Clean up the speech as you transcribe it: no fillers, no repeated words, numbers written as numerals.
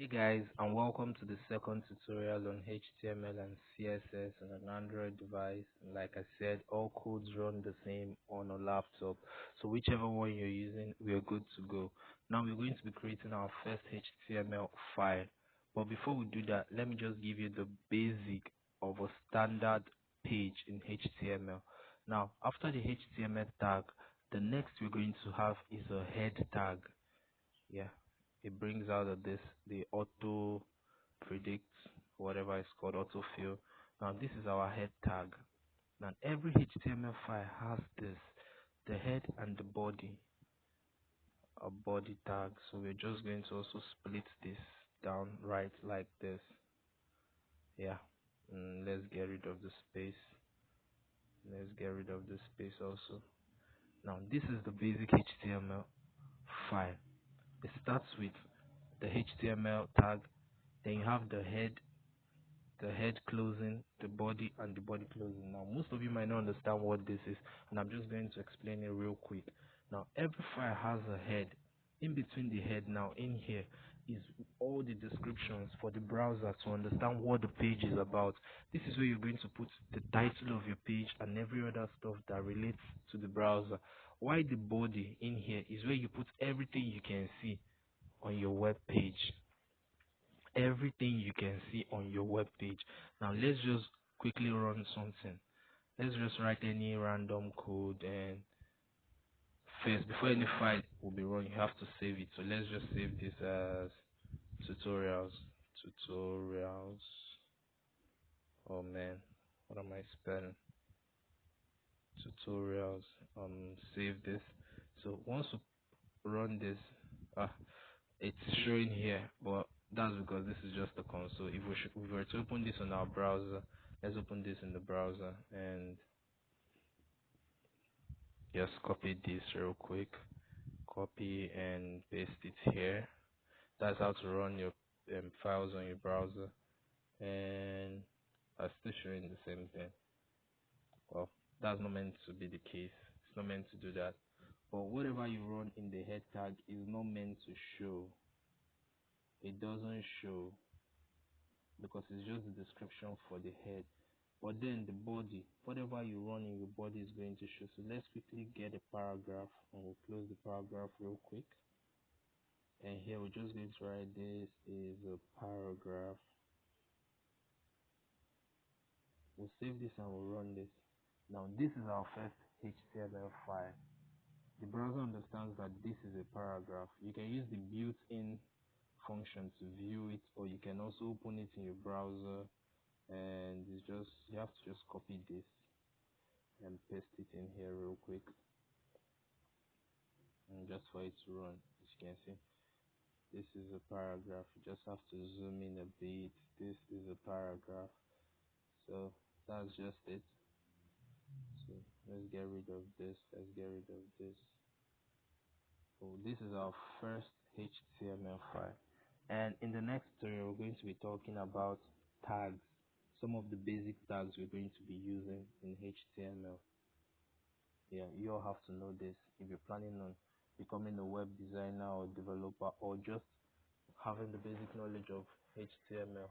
Hey guys, and welcome to the second tutorial on HTML and CSS on an Android device. Like I said, all codes run the same on a laptop, so whichever one you're using, we are good to go. Now we're going to be creating our first HTML file. But before we do that, let me just give you the basic of a standard page in HTML. Now, after the HTML tag, the next we're going to have is a head tag. Yeah, it brings out of this the auto predict, whatever it's called, autofill. Now this is our head tag. Now every HTML file has this, the head and the body, a body tag. So we're just going to also split this down right like this. Yeah, let's get rid of the space. Let's get rid of the space also. Now this is the basic HTML file. It starts with the HTML tag, then you have the head closing, the body, and the body closing. Now most of you might not understand what this is, and I'm just going to explain it real quick. Now every file has a head. In between the head, now in here is all the descriptions for the browser to understand what the page is about. This is where you're going to put the title of your page and every other stuff that relates to the browser. Why the body in here is where you put everything you can see on your web page, everything you can see on your web page. Now let's just quickly run something. Let's just write any random code, and first, before any file will be run, you have to save it. So let's just save this as tutorials. Oh man, what am I spelling? Tutorials. Save this. So once we run this, ah it's showing here, but that's because this is just the console. If we were to open this on our browser, let's open this in the browser and just copy this real quick, copy and paste it here. That's how to run your files on your browser, and I'm still showing the same thing. Well, that's not meant to be the case. It's not meant to do that, but whatever you run in the head tag is not meant to show. It doesn't show because it's just the description for the head. But then the body, whatever you run in your body is going to show. So let's quickly get a paragraph, and we'll close the paragraph real quick. And here we're just going to write this is a paragraph. We'll save this and we'll run this. Now this is our first HTML file. The browser understands that this is a paragraph. You can use the built-in function to view it, or you can also open it in your browser, and it's just, you have to just copy this and paste it in here real quick, and just for it to run. As you can see, this is a paragraph. You just have to zoom in a bit. This is a paragraph. So that's just it. So let's get rid of this. Let's get rid of this. So this is our first HTML file, and in the next tutorial we're going to be talking about tags, some of the basic tags we're going to be using in HTML. Yeah, you all have to know this if you're planning on becoming a web designer or developer, or just having the basic knowledge of HTML.